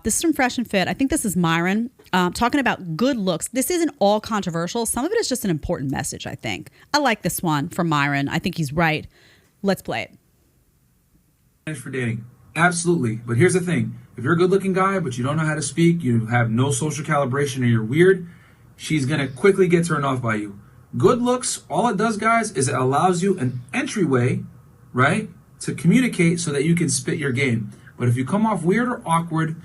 This is from Fresh and Fit. I think this is Myron talking about good looks. This isn't all controversial. Some of it is just an important message, I think. I like this one from Myron. I think he's right. Let's play it. For dating. Absolutely. But here's the thing. If you're a good-looking guy, but you don't know how to speak, you have no social calibration, or you're weird, she's going to quickly get turned off by you. Good looks, all it does, guys, is it allows you an entryway, right, to communicate so that you can spit your game. But if you come off weird or awkward,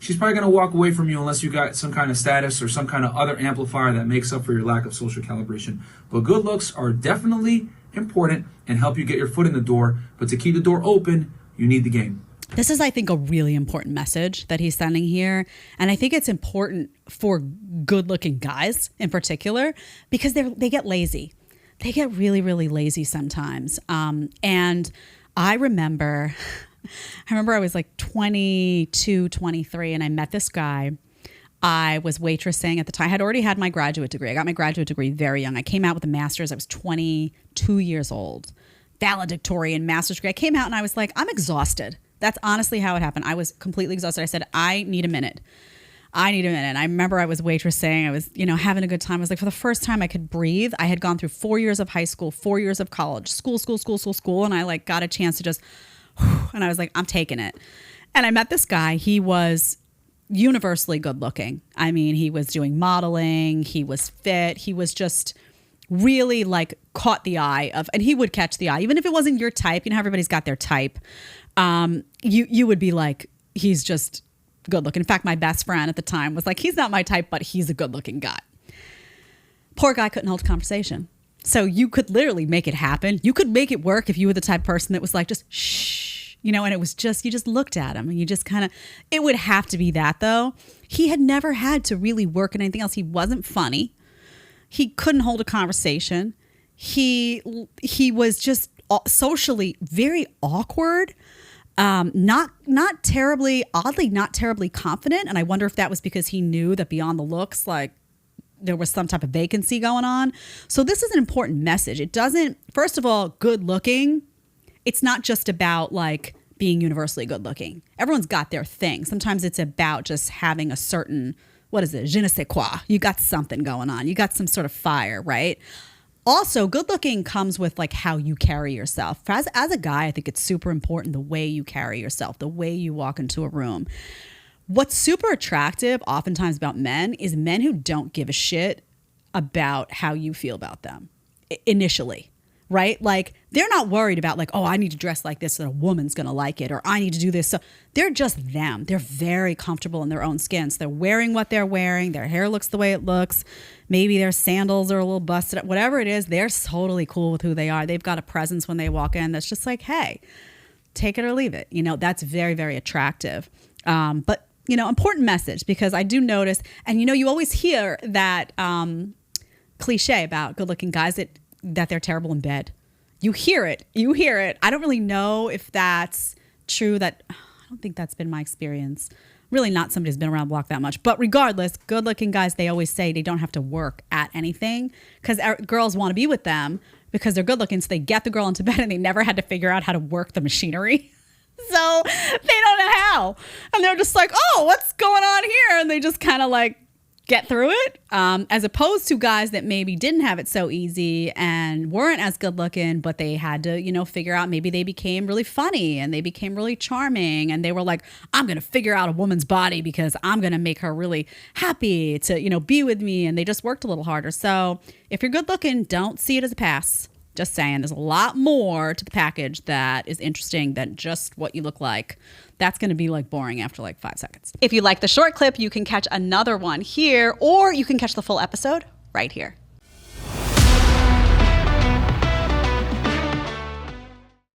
she's probably going to walk away from you unless you got some kind of status or some kind of other amplifier that makes up for your lack of social calibration. But good looks are definitely important and help you get your foot in the door. But to keep the door open, you need the game. This is, I think, a really important message that he's sending here. And I think it's important for good-looking guys in particular because they get lazy. They get really, really lazy sometimes. And I remember I was like 22, 23, and I met this guy. I was waitressing at the time. I had already had my graduate degree. I got my graduate degree very young. I came out with a master's. I was 22 years old. Valedictorian master's degree. I came out and I was like, I'm exhausted. That's honestly how it happened. I was completely exhausted. I said, I need a minute. I remember I was waitressing. I was, having a good time. I was like, for the first time I could breathe. I had gone through 4 years of high school, 4 years of college, school. And I like got a chance to just, and I was like, I'm taking it. And I met this guy. He was universally good looking. I mean, he was doing modeling. He was fit. He was just really like caught the eye of, and he would catch the eye, even if it wasn't your type. You know how everybody's got their type. You would be like, he's just good looking. In fact, my best friend at the time was like, he's not my type, but he's a good looking guy. Poor guy couldn't hold a conversation. So you could literally make it happen. You could make it work if you were the type of person that was like, just shh, and it was just, you just looked at him and you just kind of, it would have to be that though. He had never had to really work at anything else. He wasn't funny. He couldn't hold a conversation. He was just socially very awkward. Not terribly confident. And I wonder if that was because he knew that beyond the looks, like there was some type of vacancy going on. So this is an important message. It doesn't, first of all, good looking. It's not just about like being universally good looking. Everyone's got their thing. Sometimes it's about just having a certain, what is it? Je ne sais quoi. You got something going on. You got some sort of fire, right? Also, good looking comes with like how you carry yourself. As a guy, I think it's super important the way you carry yourself, the way you walk into a room. What's super attractive oftentimes about men is men who don't give a shit about how you feel about them initially, right? Like they're not worried about like, oh, I need to dress like this so that a woman's going to like it, or I need to do this. So they're just them. They're very comfortable in their own skin. So they're wearing what they're wearing. Their hair looks the way it looks. Maybe their sandals are a little busted up, whatever it is, they're totally cool with who they are. They've got a presence when they walk in that's just like, hey, take it or leave it. That's very, very attractive. But, important message, because I do notice, and you always hear that cliche about good looking guys that they're terrible in bed. You hear it. I don't really know if that's true. I don't think that's been my experience. Really not somebody who's been around the block that much. But regardless, good-looking guys, they always say they don't have to work at anything because girls want to be with them because they're good-looking. So they get the girl into bed and they never had to figure out how to work the machinery. So they don't know how. And they're just like, oh, what's going on here? And they just kind of like get through it, as opposed to guys that maybe didn't have it so easy and weren't as good looking, but they had to, figure out, maybe they became really funny and they became really charming and they were like, I'm going to figure out a woman's body because I'm going to make her really happy to, be with me. And they just worked a little harder. So if you're good looking, don't see it as a pass. Just saying, there's a lot more to the package that is interesting than just what you look like. That's going to be like boring after like 5 seconds. If you like the short clip, you can catch another one here, or you can catch the full episode right here.